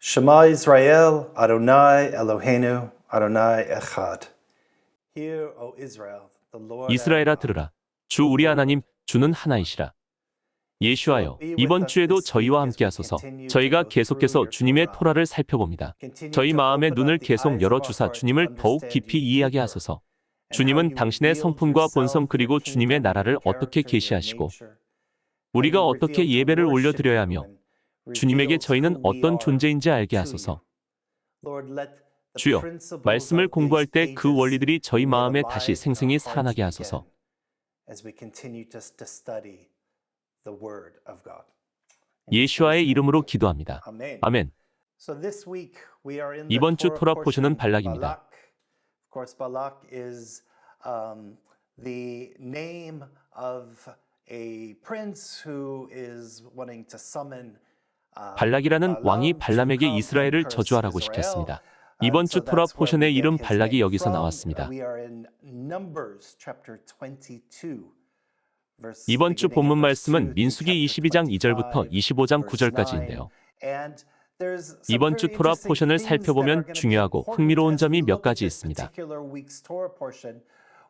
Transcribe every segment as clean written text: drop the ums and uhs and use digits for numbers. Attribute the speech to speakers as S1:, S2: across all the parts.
S1: Shema Israel, Adonai Eloheinu, Adonai Echad. Hear, O Israel, the Lord.
S2: 이스라엘아 들으라. 주 우리 하나님, 주는 하나이시라. 예수하여 이번 주에도 저희와 함께 하소서. 저희가 계속해서 주님의 토라를 살펴봅니다. 저희 마음의 눈을 계속 열어주사 주님을 더욱 깊이 이해하게 하소서. 주님은 당신의 성품과 본성 그리고 주님의 나라를 어떻게 계시하시고 우리가 어떻게 예배를 올려드려야 하며 주님에게 저희는 어떤 존재인지 알게 하소서. 주여, 말씀을 공부할 때 그 원리들이 저희 마음에 다시 생생히 살아나게 하소서. 예수와의 이름으로 기도합니다. 아멘. 이번 주 토라 포션은 발락입니다.
S1: Balak is the name of a prince who is wanting to summon.
S2: 발락이라는 왕이 발람에게 이스라엘을 저주하라고 시켰습니다. 이번 주 토라 포션의 이름 발락이 여기서 나왔습니다. 이번 주 본문 말씀은 민수기 22장 2절부터 25장 9절까지인데요. 이번 주 토라 포션을 살펴보면 중요하고 흥미로운 점이 몇 가지 있습니다.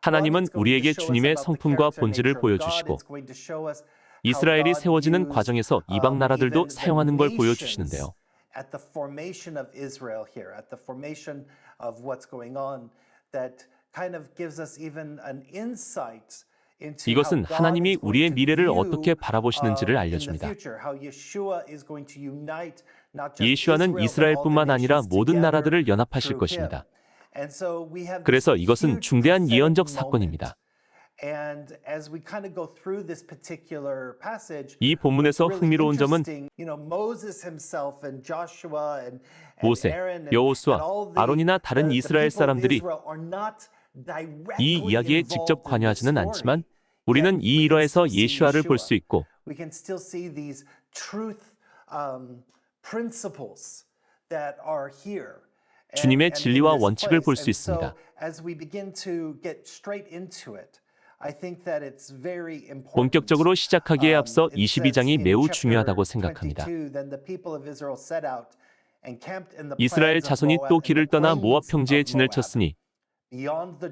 S2: 하나님은 우리에게 주님의 성품과 본질을 보여주시고 이스라엘이 세워지는 과정에서 이방 나라들도 사용하는 걸 보여주시는데요. 이것은 하나님이 우리의 미래를 어떻게 바라보시는지를 알려줍니다. 예수와는 이스라엘뿐만 아니라 모든 나라들을 연합하실 것입니다. 그래서 이것은 중대한 예언적 사건입니다. 이 본문에서 흥미로운 점은 모세, 여호수아, 아론이나 다른 이스라엘 사람들이 이 이야기에 직접 관여하지는 않지만 우리는 이 일화에서 예수아를 볼 수 있고 주님의 진리와 원칙을 볼 수 있습니다. 본격적으로 시작하기에 앞서 22장이 매우 중요하다고 생각합니다. 이스라엘 자손이 또 길을 떠나 모압 평지에 진을 쳤으니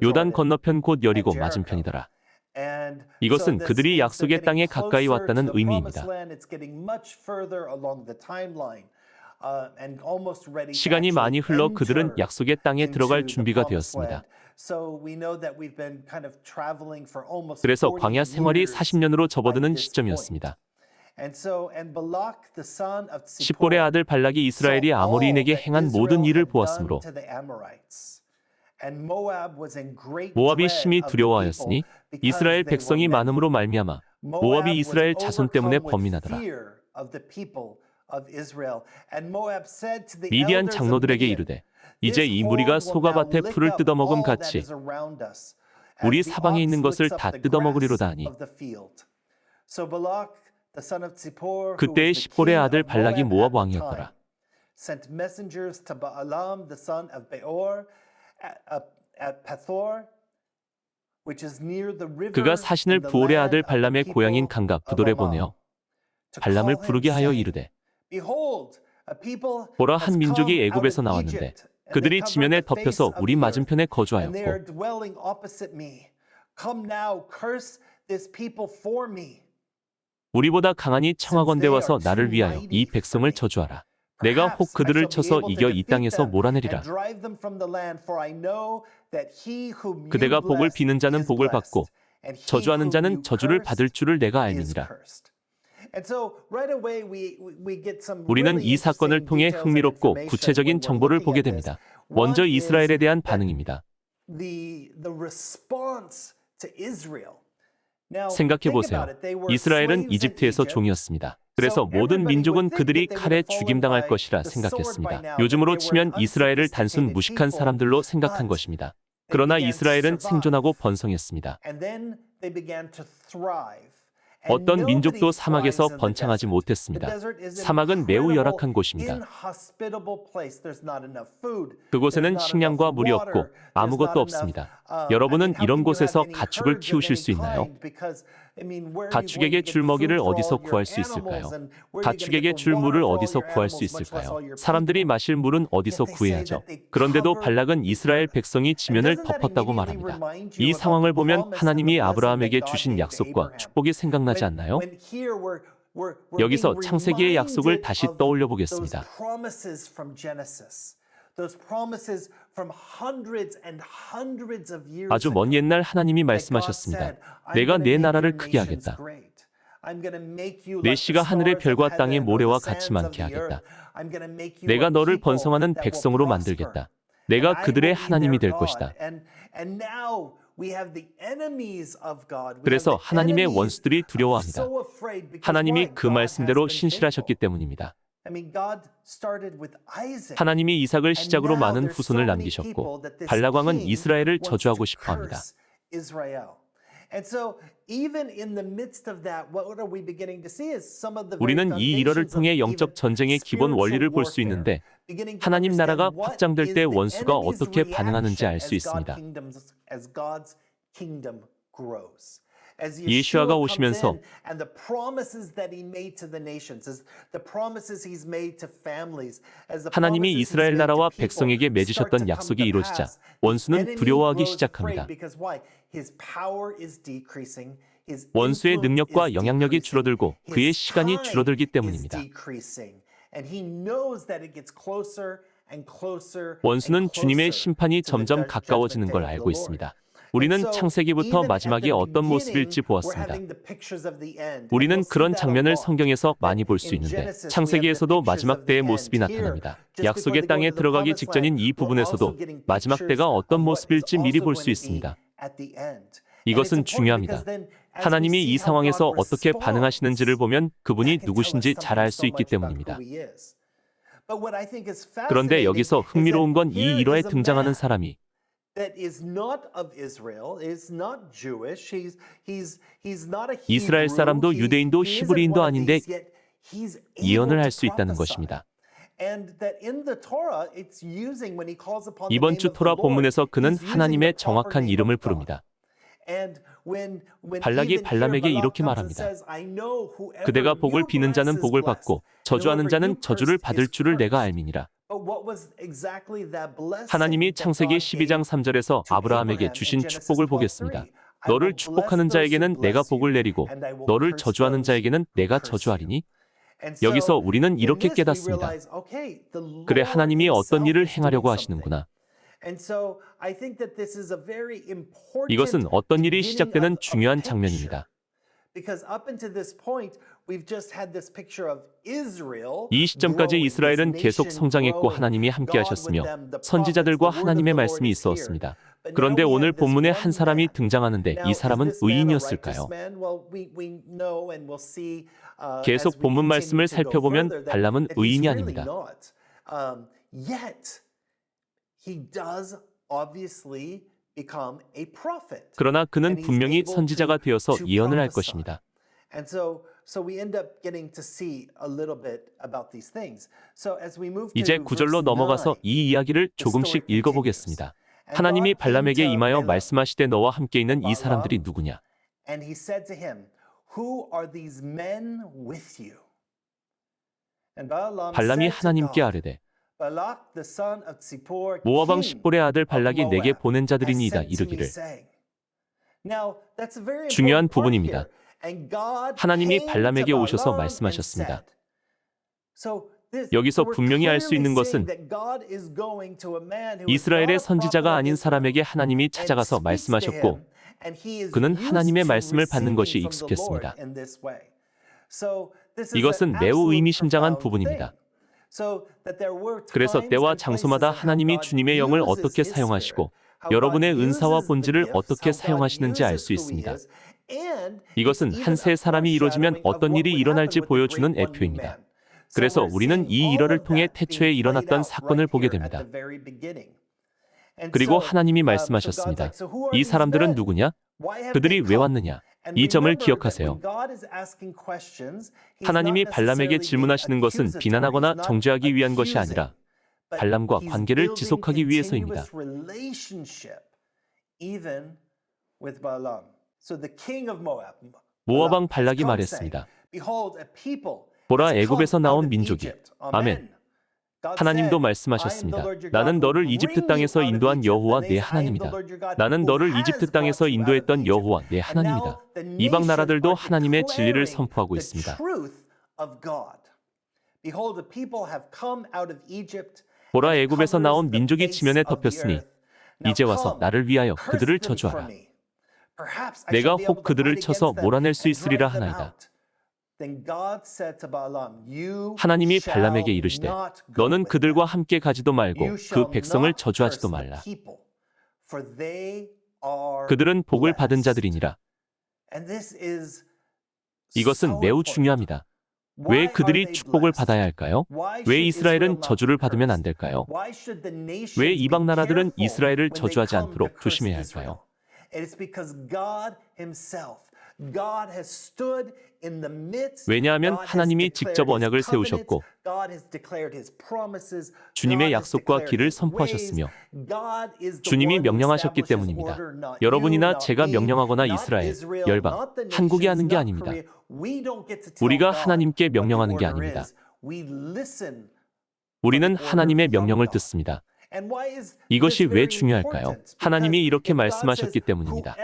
S2: 요단 건너편 곧 여리고 맞은편이더라. 이것은 그들이 약속의 땅에 가까이 왔다는 의미입니다. 시간이 많이 흘러 그들은 약속의 땅에 들어갈 준비가 되었습니다. 그래서 광야 생활이 40년으로 접어드는 시점이었습니다. 십볼의 아들 발락이 이스라엘이 아모리인에게 행한 모든 일을 보았으므로 모압이 심히 두려워하였으니 이스라엘 백성이 많음으로 말미암아 모압이 이스라엘 자손 때문에 범민하더라. 미디안 장로들에게 이르되 이제 이 무리가 소가밭에 풀을 뜯어먹음 같이 우리 사방에 있는 것을 다 뜯어먹으리로다 하니 그때의 십볼의 아들 발락이 모압 왕이었더라. 그가 사신을 부올의 아들 발람의 고향인 강가 부돌에 보내어 발람을 부르게 하여 이르되 보라 한 민족이 애굽에서 나왔는데 그들이 지면에 덮여서 우리 맞은편에 거주하였고 우리보다 강하니 청하건대 와서 나를 위하여 이 백성을 저주하라. 내가 혹 그들을 쳐서 이겨 이 땅에서 몰아내리라. 그대가 복을 비는 자는 복을 받고 저주하는 자는 저주를 받을 줄을 내가 알미니라. 우리는 이 사건을 통해 흥미롭고 구체적인 정보를 보게 됩니다. 먼저 이스라엘에 대한 반응입니다. 생각해 보세요. 이스라엘은 이집트에서 종이었습니다. 그래서 모든 민족은 그들이 칼에 죽임당할 것이라 생각했습니다. 요즘으로 치면 이스라엘을 단순 무식한 사람들로 생각한 것입니다. 그러나 이스라엘은 생존하고 번성했습니다. 어떤 민족도 사막에서 번창하지 못했습니다. 사막은 매우 열악한 곳입니다. 그곳에는 식량과 물이 없고 아무것도 없습니다. 여러분은 이런 곳에서 가축을 키우실 수 있나요? 가축에게 줄 먹이를 어디서 구할 수 있을까요? 가축에게 줄 물을 어디서 구할 수 있을까요? 사람들이 마실 물은 어디서 구해야죠? 그런데도 발락은 이스라엘 백성이 지면을 덮었다고 말합니다. 이 상황을 보면 하나님이 아브라함에게 주신 약속과 축복이 생각나지 않나요? 여기서 창세기의 약속을 다시 떠올려 보겠습니다. 아주 먼 옛날 하나님이 말씀하셨습니다. 내가 내 나라를 크게 하겠다. 내 씨가 하늘의 별과 땅의 모래와 같이 많게 하겠다. 내가 너를 번성하는 백성으로 만들겠다. 내가 그들의 하나님이 될 것이다. 그래서 하나님의 원수들이 두려워합니다. 하나님이 그 말씀대로 신실하셨기 때문입니다. 하나님이 이삭을 시작으로 많은 후손을 남기셨고 발락왕은 이스라엘을 저주하고 싶어 합니다. 우리는 이 일화를 통해 영적 전쟁의 기본 원리를 볼 수 있는데 하나님 나라가 확장될 때 원수가 어떻게 반응하는지 알 수 있습니다. 예수아가 오시면서 하나님이 이스라엘 나라와 백성에게 맺으셨던 약속이 이루어지자 원수는 두려워하기 시작합니다. 원수의 능력과 영향력이 줄어들고 그의 시간이 줄어들기 때문입니다. 원수는 주님의 심판이 점점 가까워지는 걸 알고 있습니다. 우리는 창세기부터 마지막이 어떤 모습일지 보았습니다. 우리는 그런 장면을 성경에서 많이 볼 수 있는데 창세기에서도 마지막 때의 모습이 나타납니다. 약속의 땅에 들어가기 직전인 이 부분에서도 마지막 때가 어떤 모습일지 미리 볼 수 있습니다. 이것은 중요합니다. 하나님이 이 상황에서 어떻게 반응하시는지를 보면 그분이 누구신지 잘 알 수 있기 때문입니다. 그런데 여기서 흥미로운 건 이 일화에 등장하는 사람이 이스라엘 사람도 유대인도 히브리인도 아닌데 예언을 할 수 있다는 것입니다. 이번 주 토라 본문에서 그는 하나님의 정확한 이름을 부릅니다. 발락이 발람에게 이렇게 말합니다. 그대가 복을 비는 자는 복을 받고 저주하는 자는 저주를 받을 줄을 내가 알미니라. 하나님이 창세기 12장 3절에서 아브라함에게 주신 축복을 보겠습니다. 너를 축복하는 자에게는 내가 복을 내리고 너를 저주하는 자에게는 내가 저주하리니. 여기서 우리는 이렇게 깨닫습니다. 그래, 하나님이 어떤 일을 행하려고 하시는구나. 이것은 어떤 일이 시작되는 중요한 장면입니다. 이 시점까지 이스라엘은 계속 성장했고 하나님이 함께 하셨으며 선지자들과 하나님의 말씀이 있었습니다. 그런데 오늘 본문에 한 사람이 등장하는데 이 사람은 의인이었을까요? 계속 본문 말씀을 살펴보면 발람은 의인이 아닙니다. 그러나 그는 분명히 선지자가 되어서 예언을 할 것입니다. 이제 9절로 넘어가서 이 이야기를 조금씩 읽어보겠습니다. 하나님이 발람에게 임하여 말씀하시되 너와 함께 있는 이 사람들이 누구냐? 발람이 하나님께 아뢰되 모압 왕 십볼의 아들 발락이 내게 보낸 자들이니이다 이르기를. 중요한 부분입니다. 하나님이 발람에게 오셔서 말씀하셨습니다. 여기서 분명히 알 수 있는 것은 이스라엘의 선지자가 아닌 사람에게 하나님이 찾아가서 말씀하셨고 그는 하나님의 말씀을 받는 것이 익숙했습니다. 이것은 매우 의미심장한 부분입니다. 그래서 때와 장소마다 하나님이 주님의 영을 어떻게 사용하시고 여러분의 은사와 본질을 어떻게 사용하시는지 알 수 있습니다. 이것은 한 세 사람이 이루어지면 어떤 일이 일어날지 보여주는 애표입니다. 그래서 우리는 이 일화를 통해 태초에 일어났던 사건을 보게 됩니다. 그리고 하나님이 말씀하셨습니다. 이 사람들은 누구냐? 그들이 왜 왔느냐? 이 점을 기억하세요. 하나님이 발람에게 질문하시는 것은 비난하거나 정죄하기 위한 것이 아니라 발람과 관계를 지속하기 위해서입니다. 모압 왕 발락이 말했습니다. 보라, 애굽에서 나온 민족이. 아멘. 하나님도 말씀하셨습니다. 나는 너를 이집트 땅에서 인도한 여호와 내 하나님이다. 나는 너를 이집트 땅에서 인도했던 여호와 내 하나님이다. 이방 나라들도 하나님의 진리를 선포하고 있습니다. 보라, 애굽에서 나온 민족이 지면에 덮였으니 이제 와서 나를 위하여 그들을 저주하라. 내가 혹 그들을 쳐서 몰아낼 수 있으리라 하나이다. 하나님이 발람에게 이르시되 너는 그들과 함께 가지도 말고 그 백성을 저주하지도 말라. 그들은 복을 받은 자들이니라. 이것은 매우 중요합니다. 왜 그들이 축복을 받아야 할까요? 왜 이스라엘은 저주를 받으면 안 될까요? 왜 이방 나라들은 이스라엘을 저주하지 않도록 조심해야 할까요? 왜냐하면 하나님이 직접 언약을 세우셨고 주님의 약속과 길을 선포하셨으며 주님이 명령하셨기 때문입니다. 여러분이나 제가 명령하거나 이스라엘, 열방, 한국이 하는 게 아닙니다. 우리가 하나님께 명령하는 게 아닙니다. 우리는 하나님의 명령을 듣습니다. 이것이 왜 중요할까요? 하나님이 이렇게 말씀하셨기 때문입니다.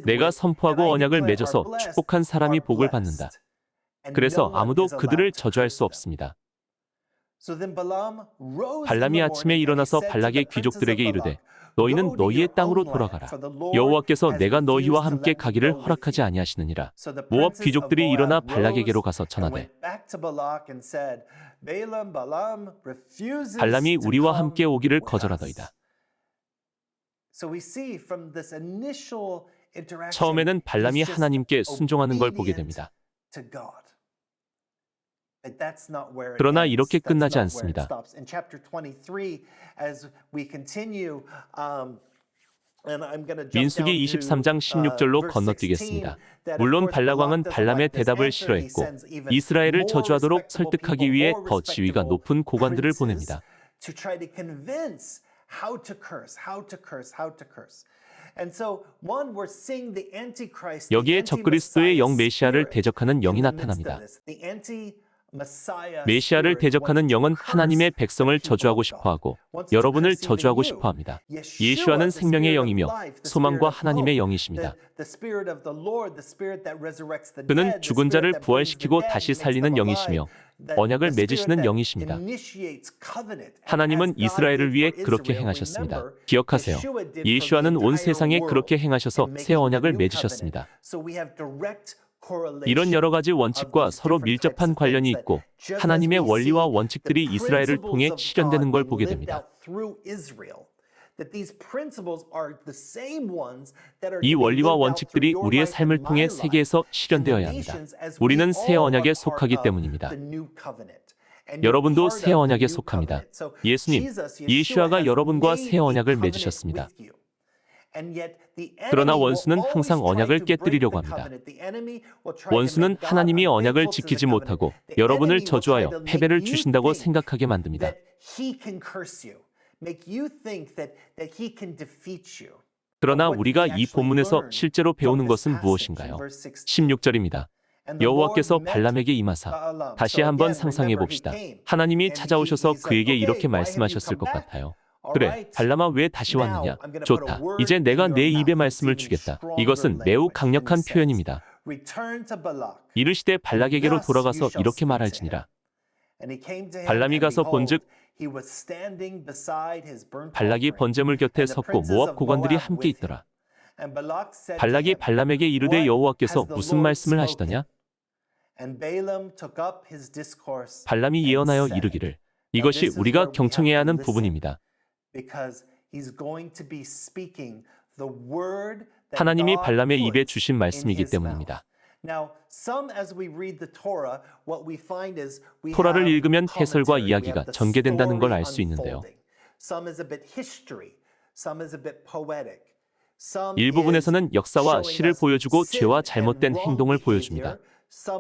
S2: 내가 선포하고 언약을 맺어서 축복한 사람이 복을 받는다. 그래서 아무도 그들을 저주할 수 없습니다. 발람이 아침에 일어나서 발락의 귀족들에게 이르되 너희는 너희의 땅으로 돌아가라. 여호와께서 내가 너희와 함께 가기를 허락하지 아니하시느니라. 모압 귀족들이 일어나 발락에게로 가서 전하되 발람이 우리와 함께 오기를 거절하더이다. 처음에는 발람이 하나님께 순종하는 걸 보게 됩니다. 그러나 이렇게 끝나지 않습니다. 민수기 23장 16절로 건너뛰겠습니다. 물론 발락 왕은 발람의 대답을 싫어했고 이스라엘을 저주하도록 설득하기 위해 더 지위가 높은 고관들을 보냅니다. 여기에 적그리스도의 영 메시아를 대적하는 영이 나타납니다. 메시아를 대적하는 영은 하나님의 백성을 저주하고 싶어하고 여러분을 저주하고 싶어합니다. 예수와는 생명의 영이며 소망과 하나님의 영이십니다. 그는 죽은 자를 부활시키고 다시 살리는 영이시며 언약을 맺으시는 영이십니다. 하나님은 이스라엘을 위해 그렇게 행하셨습니다. 기억하세요. 예수와는 온 세상에 그렇게 행하셔서 새 언약을 맺으셨습니다. 이런 여러 가지 원칙과 서로 밀접한 관련이 있고 하나님의 원리와 원칙들이 이스라엘을 통해 실현되는 걸 보게 됩니다. 이 원리와 원칙들이 우리의 삶을 통해 세계에서 실현되어야 합니다. 우리는 새 언약에 속하기 때문입니다. 여러분도 새 언약에 속합니다. 예수님, 예수아가 여러분과 새 언약을 맺으셨습니다. 그러나 원수는 항상 언약을 깨뜨리려고 합니다. 원수는 하나님이 언약을 지키지 못하고 여러분을 저주하여 패배를 주신다고 생각하게 만듭니다. 그러나 우리가 이 본문에서 실제로 배우는 것은 무엇인가요? 16절입니다. 여호와께서 발람에게 임하사 다시 한번 상상해 봅시다. 하나님이 찾아오셔서 그에게 이렇게 말씀하셨을 것 같아요. 그래, 발람아 왜 다시 왔느냐? 좋다. 이제 내가 내 입에 말씀을 주겠다. 이것은 매우 강력한 표현입니다. 이르시되 발락에게로 돌아가서 이렇게 말할지니라. 발람이 가서 본즉 발락이 번제물 곁에 섰고 모압 고관들이 함께 있더라. 발락이 발람에게 이르되 여호와께서 무슨 말씀을 하시더냐? 발람이 예언하여 이르기를 이것이 우리가 경청해야 하는 부분입니다. 하나님이 발람의 입에 주신 말씀이기 때문입니다. 토라를 읽으면 해설과 이야기가 전개된다는 걸 알 수 있는데요. 일부분에서는 역사와 시를 보여주고 죄와 잘못된 행동을 보여줍니다.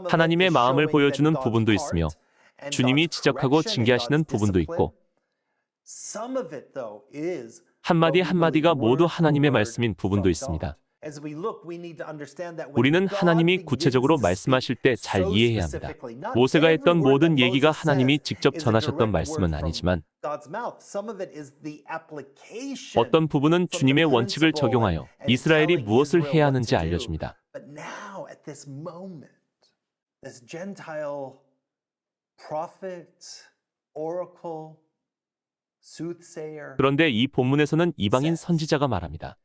S2: 하나님의 마음을 보여주는 부분도 있으며 주님이 지적하고 징계하시는 부분도 있고 한마디 한마디가 모두 하나님의 말씀인 부분도 있습니다. 우리는 하나님이 구체적으로 말씀하실 때 잘 이해해야 합니다. 모세가 했던 모든 얘기가 하나님이 직접 전하셨던 말씀은 아니지만 어떤 부분은 주님의 원칙을 적용하여 이스라엘이 무엇을 해야 하는지 알려줍니다. 그런데 이 본문에서는 이방인 선지자가 말합니다.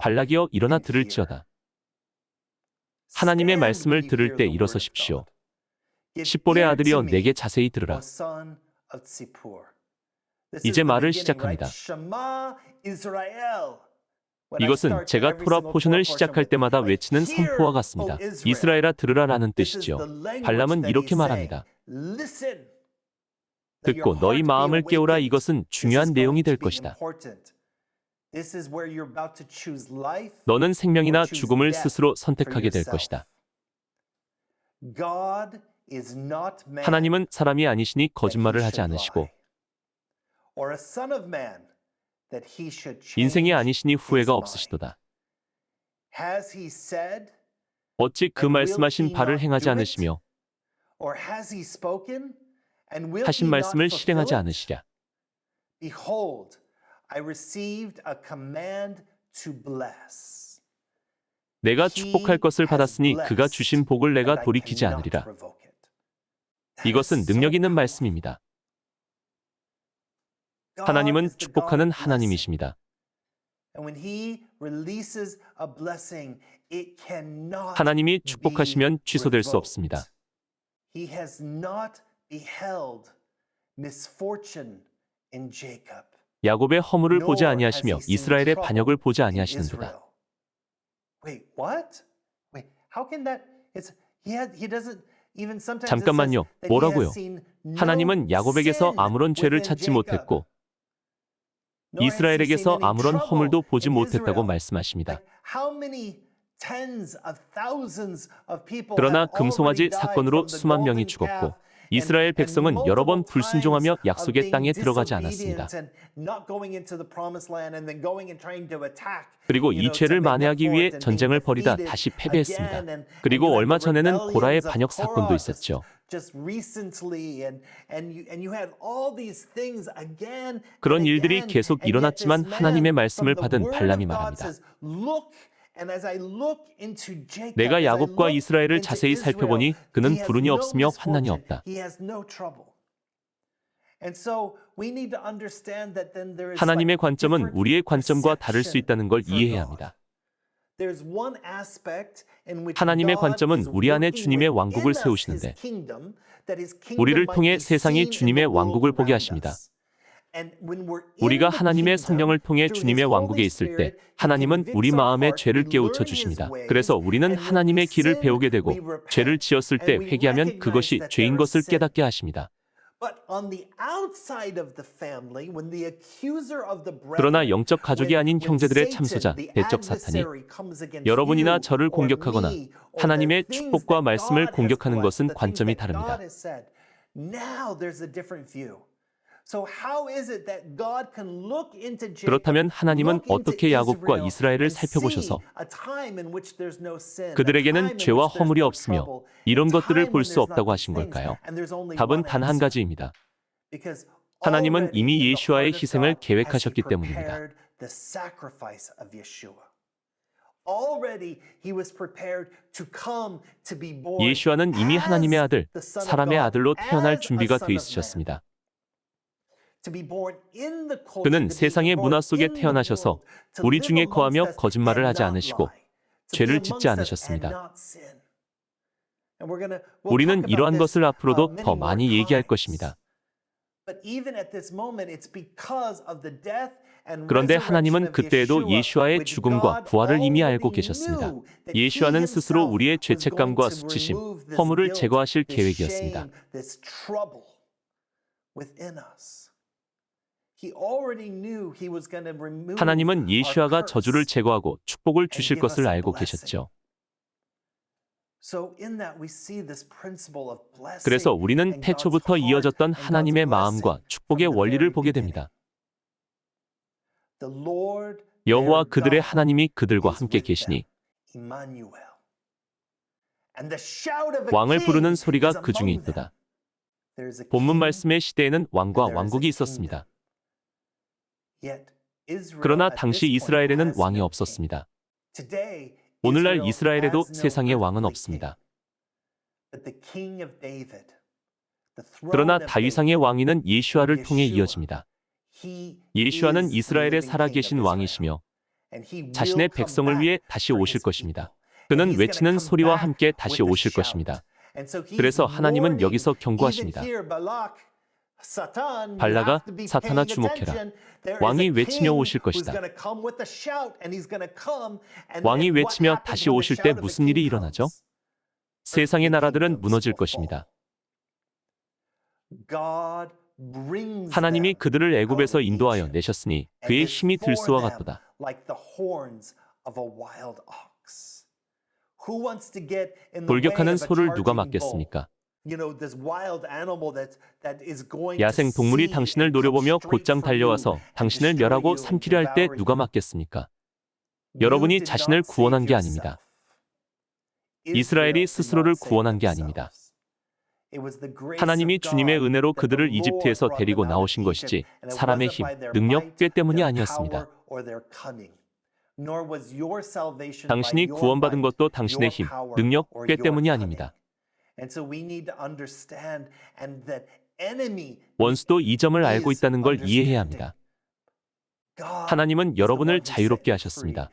S2: 발락이여 일어나 들을지어다. 하나님의 말씀을 들을 때 일어서십시오. 십볼의 아들이여 내게 자세히 들으라. 이제 말을 시작합니다. 이것은 제가 토라 포션을 시작할 때마다 외치는 선포와 같습니다. 이스라엘아 들으라라는 뜻이죠. 발람은 이렇게 말합니다. 듣고 너희 마음을 깨우라. 이것은 중요한 내용이 될 것이다. 너는 생명이나 죽음을 스스로 선택하게 될 것이다. 하나님은 사람이 아니시니 거짓말을 하지 않으시고 인생이 아니시니 후회가 없으시도다. 어찌 그 말씀하신 바를 행하지 않으시며 하신 말씀을 실행하지 않으시랴. 내가 축복할 것을 받았으니 그가 주신 복을 내가 돌이키지 않으리라. 이것은 능력 있는 말씀입니다. 하나님은 축복하는 하나님이십니다. 하나님이 축복하시면 취소될 수 없습니다. 야곱의 허물을 보지 아니하시며 이스라엘의 반역을 보지 아니하시는도다. 잠깐만요. 뭐라고요? 하나님은 야곱에게서 아무런 죄를 찾지 못했고 이스라엘에게서 아무런 허물도 보지 못했다고 말씀하십니다. 그러나 금송아지 사건으로 수만 명이 죽었고 이스라엘 백성은 여러 번 불순종하며 약속의 땅에 들어가지 않았습니다. 그리고 이 죄를 만회하기 위해 전쟁을 벌이다 다시 패배했습니다. 그리고 얼마 전에는 고라의 반역 사건도 있었죠. 그런 일들이 계속 일어났지만 하나님의 말씀을 받은 발람이 말합니다. 내가 야곱과 이스라엘을 자세히 살펴보니 그는 불운이 없으며 환난이 없다. 하나님의 관점은 우리의 관점과 다를 수 있다는 걸 이해해야 합니다. 하나님의 관점은 우리 안에 주님의 왕국을 세우시는데 우리를 통해 세상이 주님의 왕국을 보게 하십니다. 우리가 하나님의 성령을 통해 주님의 왕국에 있을 때 하나님은 우리 마음의 죄를 깨우쳐 주십니다. 그래서 우리는 하나님의 길을 배우게 되고 죄를 지었을 때 회개하면 그것이 죄인 것을 깨닫게 하십니다. 그러나 영적 가족이 아닌 형제들의 참소자, 대적 사탄이 여러분이나 저를 공격하거나 하나님의 축복과 말씀을 공격하는 것은 관점이 다릅니다. 그렇다면 하나님은 어떻게 야곱과 이스라엘을 살펴보셔서 그들에게는 죄와 허물이 없으며 이런 것들을 볼 수 없다고 하신 걸까요? 답은 단 한 가지입니다. 하나님은 이미 예수와의 희생을 계획하셨기 때문입니다. 예수와는 이미 하나님의 아들, 사람의 아들로 태어날 준비가 돼 있으셨습니다. 그는 세상의 문화 속에 태어나셔서 우리 중에 거하며 거짓말을 하지 않으시고 죄를 짓지 않으셨습니다. 우리는 이러한 것을 앞으로도 더 많이 얘기할 것입니다. 그런데 하나님은 그때에도 예수와의 죽음과 부활을 이미 알고 계셨습니다. 예수와는 스스로 우리의 죄책감과 수치심, 허물을 제거하실 계획이었습니다. 하나님은 예수아가 저주를 제거하고 축복을 주실 것을 알고 계셨죠. 그래서 우리는 태초부터 이어졌던 하나님의 마음과 축복의 원리를 보게 됩니다. 여호와 그들의 하나님이 그들과 함께 계시니 왕을 부르는 소리가 그 중에 있도다. 본문 말씀의 시대에는 왕과 왕국이 있었습니다. 그러나 당시 이스라엘에는 왕이 없었습니다. 오늘날 이스라엘에도 세상에 왕은 없습니다. 그러나 다윗왕의 왕위는 예슈아를 통해 이어집니다. 예슈아는 이스라엘에 살아계신 왕이시며 자신의 백성을 위해 다시 오실 것입니다. 그는 외치는 소리와 함께 다시 오실 것입니다. 그래서 하나님은 여기서 경고하십니다. 발라가 사탄아 주목해라. 왕이 외치며 오실 것이다. 왕이 외치며 다시 오실 때 무슨 일이 일어나죠? 세상의 나라들은 무너질 것입니다. 하나님이 그들을 애굽에서 인도하여 내셨으니 그의 힘이 들소와 같도다. 돌격하는 소를 누가 막겠습니까? 야생 동물이 당신을 노려보며 곧장 달려와서 당신을 멸하고 삼키려 할 때 누가 막겠습니까? 여러분이 자신을 구원한 게 아닙니다. 이스라엘이 스스로를 구원한 게 아닙니다. 하나님이 주님의 은혜로 그들을 이집트에서 데리고 나오신 것이지 사람의 힘, 능력, 꾀 때문이 아니었습니다. 당신이 구원받은 것도 당신의 힘, 능력, 꾀 때문이 아닙니다. 원수도 이 점을 알고 있다는 걸 이해해야 합니다. 하나님은 여러분을 자유롭게 하셨습니다.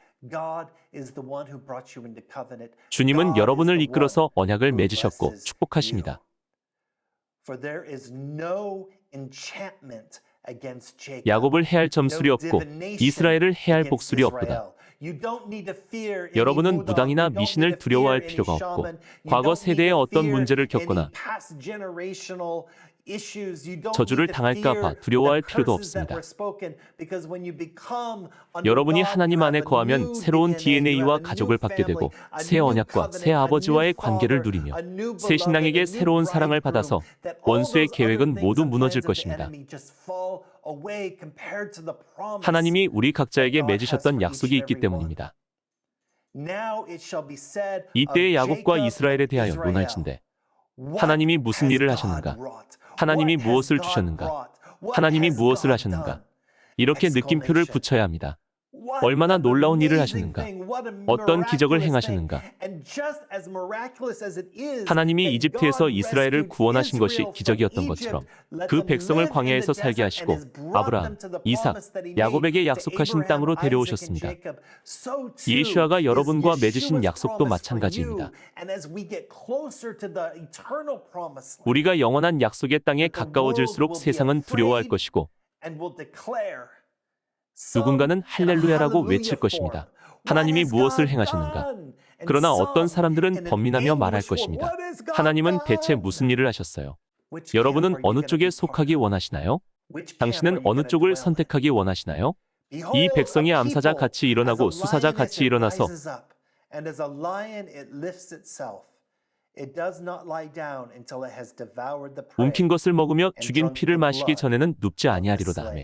S2: 주님은 여러분을 이끌어서 언약을 맺으셨고 축복하십니다. 야곱을 해할 점술이 없고 이스라엘을 해할 복술이 없도다. 여러분은 무당이나 미신을 두려워할 필요가 없고 과거 세대의 어떤 문제를 겪거나 저주를 당할까 봐 두려워할 필요도 없습니다. 여러분이 하나님 안에 거하면 새로운 DNA와 가족을 받게 되고 새 언약과 새 아버지와의 관계를 누리며 새 신랑에게 새로운 사랑을 받아서 원수의 계획은 모두 무너질 것입니다. 하나님이 우리 각자에게 맺으셨던 약속이 있기 때문입니다. 이때의 야곱과 이스라엘에 대하여 논할진대 하나님이 무슨 일을 하셨는가? 하나님이 무엇을 주셨는가? 하나님이 무엇을 하셨는가? 이렇게 느낌표를 붙여야 합니다. 얼마나 놀라운 일을 하셨는가? 어떤 기적을 행하셨는가? 하나님이 이집트에서 이스라엘을 구원하신 것이 기적이었던 것처럼 그 백성을 광야에서 살게 하시고 아브라함, 이삭, 야곱에게 약속하신 땅으로 데려오셨습니다. 예슈아가 여러분과 맺으신 약속도 마찬가지입니다. 우리가 영원한 약속의 땅에 가까워질수록 세상은 두려워할 것이고 누군가는 할렐루야라고 외칠 것입니다. 하나님이 무엇을 행하셨는가? 그러나 어떤 사람들은 번민하며 말할 것입니다. 하나님은 대체 무슨 일을 하셨어요? 여러분은 어느 쪽에 속하기 원하시나요? 당신은 어느 쪽을 선택하기 원하시나요? 이 백성이 암사자 같이 일어나고 수사자 같이 일어나서 움킨 것을 먹으며 죽인 피를 마시기 전에는 눕지 아니하리로다 하며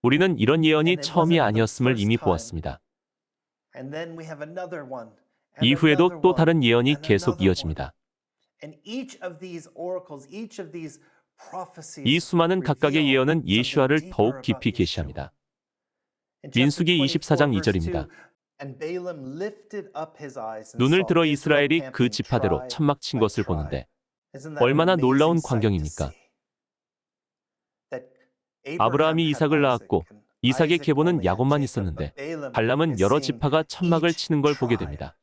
S2: 우리는 이런 예언이 처음이 아니었음을 이미 보았습니다. 이후에도 또 다른 예언이 계속 이어집니다. 이 수많은 각각의 예언은 예슈아를 더욱 깊이 계시합니다. 민수기 24장 2절입니다. 눈을 들어 이스라엘이 그 지파대로 천막 친 것을 보는데 얼마나 놀라운 광경입니까? 아브라함이 이삭을 낳았고 이삭의 계보는 야곱만 있었는데 발람은 여러 지파가 천막을 치는 걸 보게 됩니다.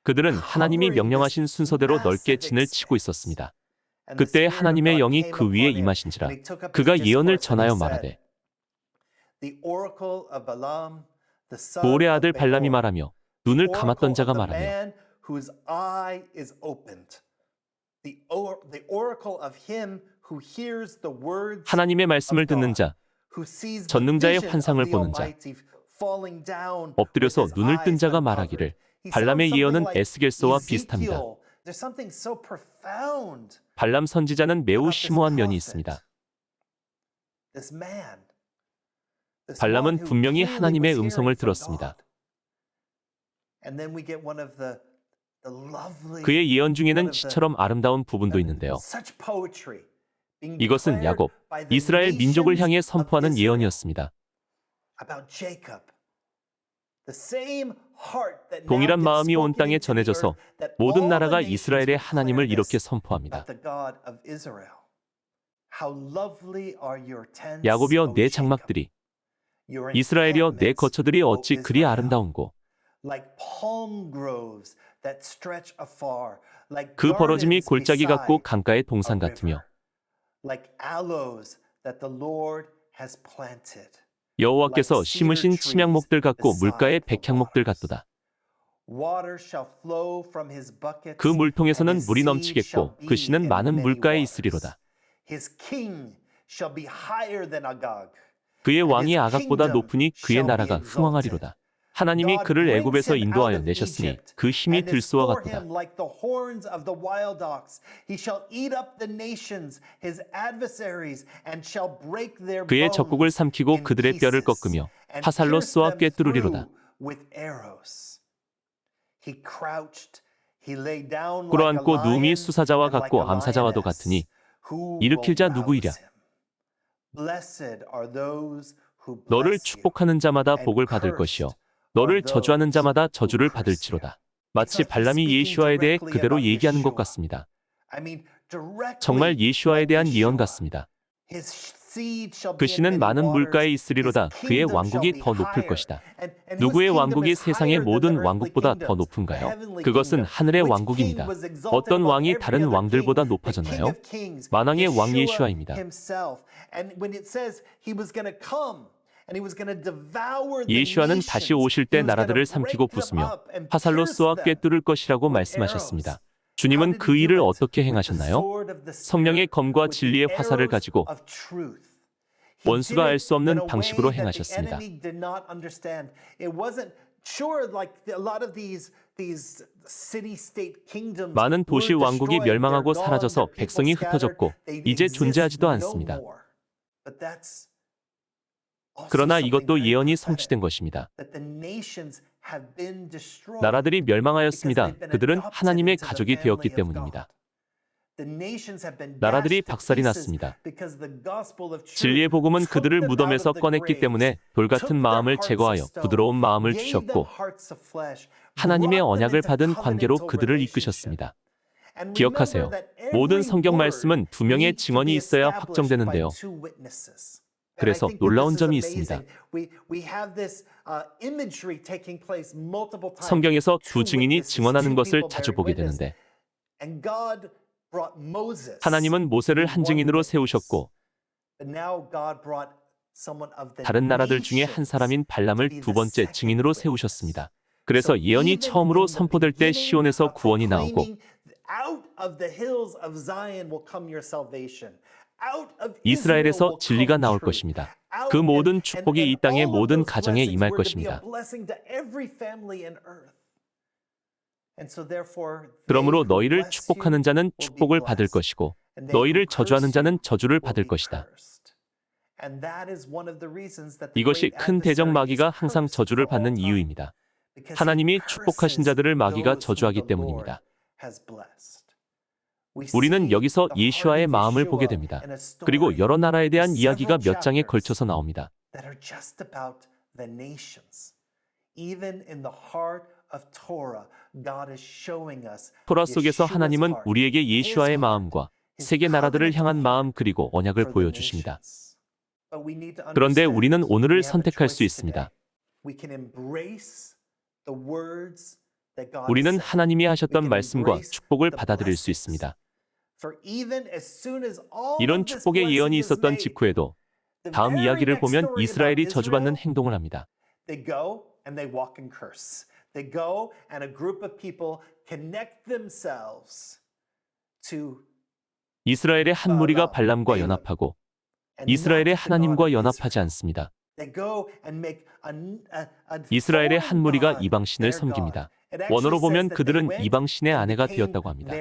S2: 그들은 하나님이 명령하신 순서대로 넓게 진을 치고 있었습니다. 그때 하나님의 영이 그 위에 임하신지라 그가 예언을 전하여 말하되 보올의 아들 발람이 말하며 눈을 감았던 자가 말하며 하나님의 말씀을 듣는 자, 전능자의 환상을 보는 자, 엎드려서 눈을 뜬 자가 말하기를 발람의 예언은 에스겔서와 비슷합니다.
S1: There's something so profound.
S2: 발람 선지자는 매우 심오한 면이 있습니다.
S1: This man. This
S2: 발람은
S1: one who
S2: 분명히
S1: clearly
S2: 하나님의
S1: was
S2: 음성을
S1: hearing from
S2: 들었습니다.
S1: God. And then we get one of the lovely
S2: 그의 예언 중에는 시처럼 아름다운 부분도 있는데요.
S1: such poetry being
S2: 이것은
S1: declared
S2: 야곱,
S1: by the
S2: 이스라엘 민족을 향해
S1: nations of
S2: 선포하는
S1: Israel
S2: 예언이었습니다.
S1: about Jacob. The same heart that now
S2: 동일한
S1: gets
S2: 마음이 온
S1: spoken
S2: 땅에
S1: into the
S2: 전해져서
S1: earth, that
S2: 모든
S1: all the
S2: 나라가
S1: nations
S2: 이스라엘의
S1: declare
S2: 하나님을 이렇게
S1: this
S2: 선포합니다.
S1: about the God of Israel. How lovely are your tents,
S2: 야곱이여
S1: O
S2: 내
S1: Jacob.
S2: 장막들이,
S1: Your
S2: 이스라엘이여 내
S1: encampments,
S2: 거처들이
S1: O
S2: 어찌 그리
S1: Israel.
S2: 아름다운고.
S1: Like palm groves that stretch afar, like
S2: 그 벌어짐이
S1: gardens
S2: 골짜기 같고
S1: beside
S2: 강가의
S1: a
S2: 동산
S1: river,
S2: 같으며
S1: like aloes that the Lord has planted.
S2: 여호와께서 심으신 침향목들 같고 물가의 백향목들 같도다.
S1: Water shall flow from his buckets,
S2: 그 물통에서는
S1: and his
S2: 물이
S1: seed
S2: 넘치겠고
S1: shall be
S2: 그 씨는
S1: in
S2: 많은
S1: many
S2: 물가에
S1: waters.
S2: 있으리로다.
S1: His king shall be higher than Agag.
S2: 그의
S1: and
S2: 왕이
S1: his
S2: 아각보다
S1: kingdom
S2: 높으니 그의
S1: shall be
S2: 나라가
S1: exalted.
S2: 흥왕하리로다. 하나님이
S1: God
S2: 그를
S1: brings
S2: 애굽에서
S1: him
S2: 인도하여
S1: out of
S2: 내셨으니
S1: Egypt,
S2: 그 힘이
S1: and is
S2: 들소와
S1: for
S2: 같도다.
S1: him like the horns of the wild ox. He shall eat up the nations, his adversaries, and shall break their
S2: 그의
S1: bones
S2: 적국을 삼키고
S1: in
S2: 그들의 뼈를
S1: pieces,
S2: 꺾으며
S1: and
S2: 화살로
S1: pierce
S2: 쏘아
S1: them
S2: 꿰뚫으리로다.
S1: through with arrows. He crouched, he lay down like a
S2: 꿇어앉고 누움이
S1: lion
S2: 수사자와
S1: and like
S2: 같고
S1: a
S2: 암사자와도
S1: lioness.
S2: 같으니
S1: Who
S2: 일으킬 자
S1: will
S2: 누구이랴?
S1: rouse him? Blessed are those who
S2: 너를
S1: bless you,
S2: 축복하는 자마다
S1: and
S2: 복을 받을
S1: cursed
S2: 것이요 너를 저주하는 자마다 저주를 받을지로다. 마치 발람이 예슈아에 대해 그대로 얘기하는 것 같습니다.
S1: I mean,
S2: 정말
S1: directly
S2: 예슈아에
S1: like
S2: 대한
S1: Yeshua.
S2: 예언 같습니다.
S1: His seed shall
S2: 그
S1: be in
S2: 씨는
S1: many
S2: 많은
S1: waters.
S2: 물가에 있으리로다.
S1: His
S2: 그의
S1: kingdom shall
S2: 왕국이
S1: be
S2: 더 높을
S1: higher.
S2: 것이다.
S1: And
S2: 누구의
S1: whose kingdom
S2: 왕국이
S1: is
S2: 세상의
S1: higher than
S2: 모든
S1: the earthly
S2: 왕국보다 더
S1: kingdoms?
S2: 높은가요?
S1: The heavenly
S2: 그것은
S1: kingdom.
S2: 하늘의
S1: Which
S2: 왕국입니다.
S1: king was exalted
S2: 어떤
S1: above
S2: 왕이
S1: every
S2: 다른
S1: other
S2: 왕들보다
S1: king? The
S2: 높아졌나요?
S1: King of Kings,
S2: 만왕의 왕
S1: Yeshua
S2: 예슈아입니다.
S1: himself. And when it says he was going to come and he was going to devour the
S2: 예슈아는
S1: nations,
S2: 다시 오실 때
S1: he was gonna
S2: 나라들을
S1: break
S2: 삼키고
S1: them
S2: 부수며
S1: up and
S2: 화살로
S1: pierce
S2: 쏘아
S1: them
S2: 꿰뚫을 것이라고
S1: with
S2: 말씀하셨습니다.
S1: arrows.
S2: 주님은
S1: How did
S2: 그
S1: he do
S2: 일을
S1: it?
S2: 어떻게
S1: With the
S2: 행하셨나요?
S1: sword of the
S2: 성령의
S1: Spirit,
S2: 검과
S1: with the
S2: 진리의 화살을
S1: arrows
S2: 가지고
S1: of truth. He
S2: 원수가
S1: did
S2: 알
S1: it
S2: 수 없는
S1: in a way
S2: 방식으로
S1: that the
S2: 행하셨습니다.
S1: enemy did not understand. It wasn't sure like a lot of these city-state kingdoms
S2: 많은 도시
S1: were
S2: 왕국이
S1: destroyed,
S2: 멸망하고
S1: they're gone,
S2: 사라져서
S1: their people
S2: 백성이
S1: scattered,
S2: 흩어졌고
S1: they
S2: 이제
S1: exist
S2: 존재하지도
S1: no
S2: 않습니다.
S1: more. But that's also
S2: 그러나
S1: something
S2: 이것도
S1: very
S2: 예언이
S1: prophetic,
S2: 성취된 것입니다.
S1: that the nations have been destroyed
S2: 나라들이
S1: because
S2: 멸망하였습니다.
S1: they've been
S2: 그들은
S1: adopted
S2: 하나님의
S1: into the
S2: 가족이
S1: family
S2: 되었기
S1: of
S2: 때문입니다.
S1: God. The nations have been
S2: 나라들이
S1: dashed to
S2: 박살이
S1: pieces
S2: 났습니다.
S1: because the gospel of truth
S2: 진리의 복음은
S1: took
S2: 그들을
S1: them out
S2: 무덤에서
S1: of the
S2: 꺼냈기
S1: graves,
S2: 때문에 돌
S1: took
S2: 같은
S1: their
S2: 마음을
S1: hearts of
S2: 제거하여
S1: stone,
S2: 부드러운 마음을
S1: gave them
S2: 주셨고
S1: hearts of flesh,
S2: 하나님의
S1: brought them
S2: 언약을
S1: into
S2: 받은 관계로
S1: covenantal
S2: 그들을
S1: relationship.
S2: 이끄셨습니다.
S1: And
S2: 기억하세요.
S1: remember that every
S2: 모든 성경
S1: word
S2: 말씀은 두 명의
S1: needs to
S2: 증언이
S1: be
S2: 있어야
S1: established
S2: 확정되는데요.
S1: by two witnesses. And I
S2: 그래서
S1: think that
S2: 놀라운
S1: this is
S2: 점이
S1: amazing.
S2: 있습니다.
S1: We have this imagery taking place multiple times.
S2: 성경에서 두
S1: Two
S2: 증인이
S1: witnesses,
S2: 증언하는
S1: two
S2: 것을
S1: people
S2: 자주
S1: bearing
S2: 보게
S1: witness.
S2: 되는데
S1: And God brought Moses
S2: 하나님은 모세를 한
S1: to be one
S2: 증인으로
S1: witness.
S2: 세우셨고
S1: But now God brought someone of the
S2: 다른 나라들 중에 한 사람인
S1: nations
S2: 발람을
S1: to be
S2: 두
S1: the
S2: 번째
S1: second
S2: 증인으로
S1: witness.
S2: 세우셨습니다. 그래서
S1: So
S2: 예언이
S1: even
S2: 처음으로
S1: in the
S2: 선포될 때
S1: beginning
S2: 시온에서
S1: of
S2: 구원이 나오고
S1: proclaiming, out of the hills of Zion will come your salvation. Out of
S2: 이스라엘에서
S1: Israel will
S2: 진리가
S1: come
S2: 나올
S1: truth.
S2: 것입니다.
S1: Out
S2: 그 모든
S1: and
S2: 축복이 이 땅의
S1: all of
S2: 모든
S1: those
S2: 가정에
S1: blessings
S2: 임할
S1: were to be a
S2: 것입니다.
S1: blessing to every family in earth. And so therefore they
S2: 그러므로
S1: who
S2: 너희를
S1: bless you
S2: 축복하는 자는
S1: will be
S2: 축복을 받을
S1: blessed,
S2: 것이고
S1: and they who
S2: 너희를
S1: curse
S2: 저주하는
S1: you
S2: 자는 저주를
S1: will
S2: 받을
S1: be
S2: 것이다.
S1: cursed. And that is one of the reasons that the
S2: 이것이
S1: great
S2: 큰 대적
S1: adversary is
S2: 마귀가 항상
S1: cursed
S2: 저주를
S1: for all
S2: 받는
S1: time.
S2: 이유입니다.
S1: Because he
S2: 하나님이 축복하신
S1: curses
S2: 자들을 마귀가
S1: those whom
S2: 저주하기
S1: the
S2: 때문입니다.
S1: Lord has blessed. We
S2: 우리는
S1: see
S2: 여기서
S1: the heart
S2: 예슈아의
S1: of
S2: 마음을 보게
S1: Yeshua
S2: 됩니다.
S1: in a
S2: 그리고
S1: story
S2: 여러 나라에 대한
S1: of
S2: 이야기가
S1: several
S2: 몇 장에
S1: chapters
S2: 걸쳐서 나옵니다.
S1: that are just about the nations. Even in the heart of Torah, God is showing us
S2: 토라 속에서
S1: Yeshua's
S2: 하나님은
S1: heart,
S2: 우리에게
S1: His
S2: 예슈아의
S1: heart,
S2: 마음과
S1: His
S2: 세계 나라들을
S1: covenantal
S2: 향한
S1: heart
S2: 마음 그리고 언약을
S1: for the
S2: 보여주십니다.
S1: nations. But we need to
S2: 그런데
S1: understand
S2: 우리는 오늘을
S1: we have a
S2: 선택할 수
S1: choice
S2: 있습니다.
S1: today. We can embrace the words that God
S2: 우리는
S1: has said.
S2: 하나님이 하셨던
S1: We can
S2: 말씀과
S1: embrace
S2: 축복을
S1: the
S2: 받아들일 수
S1: blessings.
S2: 있습니다.
S1: For even as soon as all
S2: 이런
S1: of this
S2: 축복의 예언이
S1: blessing is
S2: 있었던
S1: made,
S2: 직후에도
S1: the
S2: 다음
S1: very
S2: 이야기를
S1: next
S2: 보면
S1: story
S2: 이스라엘이
S1: about
S2: 저주받는
S1: Israel,
S2: 행동을 합니다.
S1: they go and they walk and curse. They go and a group of people connect themselves to
S2: 이스라엘의 한 무리가 발람과 연합하고
S1: and
S2: 이스라엘의
S1: not the God
S2: 하나님과
S1: of
S2: 연합하지
S1: Israel.
S2: 않습니다.
S1: They go and make a
S2: 이스라엘의 한
S1: foreign
S2: 무리가
S1: God
S2: 이방신을
S1: their God.
S2: 섬깁니다. 원어로 보면 그들은 이방 신의 아내가 되었다고 합니다.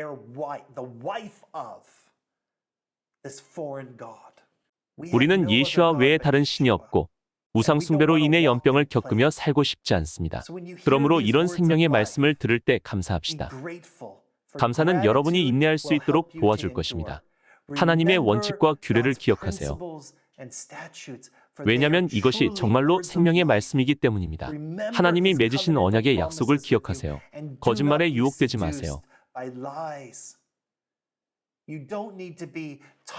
S2: 우리는 예수와 외에 다른 신이 없고 우상 숭배로 인해 연병을 겪으며 살고 싶지 않습니다. 그러므로 이런 생명의 말씀을 들을 때 감사합시다. 감사는 여러분이 인내할 수 있도록 도와줄 것입니다. 하나님의 원칙과 규례를 기억하세요. 왜냐하면 이것이 정말로 생명의 말씀이기 때문입니다. 하나님이 맺으신 언약의 약속을 기억하세요. 거짓말에 유혹되지 마세요.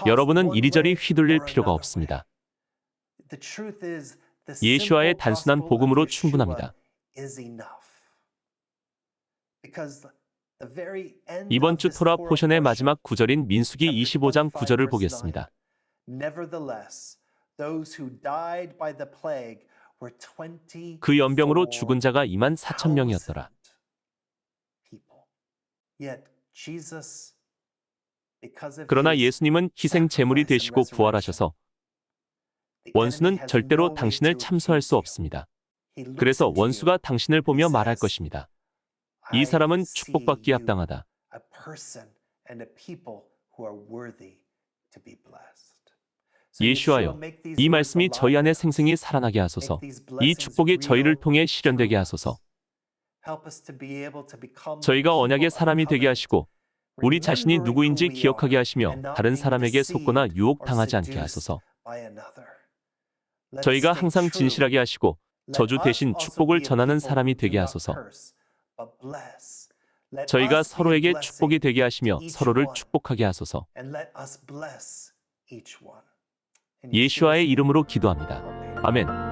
S2: 여러분은 이리저리 휘둘릴 필요가 없습니다. 예수와의 단순한 복음으로 충분합니다. 이번 주 토라 포션의 마지막 구절인 민수기 25장 9절을 보겠습니다. 그 연병으로 죽은 자가 24,000명이었더라. 그러나 예수님은 희생 제물이 되시고 부활하셔서 원수는 절대로 당신을 참소할 수 없습니다. 그래서 원수가 당신을 보며 말할 것입니다. 이 사람은 축복받기 합당하다. 예수와여, 이 말씀이 저희 안에 생생히 살아나게 하소서. 이 축복이 저희를 통해 실현되게 하소서. 저희가 언약의 사람이 되게 하시고 우리 자신이 누구인지 기억하게 하시며 다른 사람에게 속거나 유혹당하지 않게 하소서. 저희가 항상 진실하게 하시고 저주 대신 축복을 전하는 사람이 되게 하소서. 저희가 서로에게 축복이 되게 하시며 서로를 축복하게 하소서. 예수와의 이름으로 기도합니다. 아멘.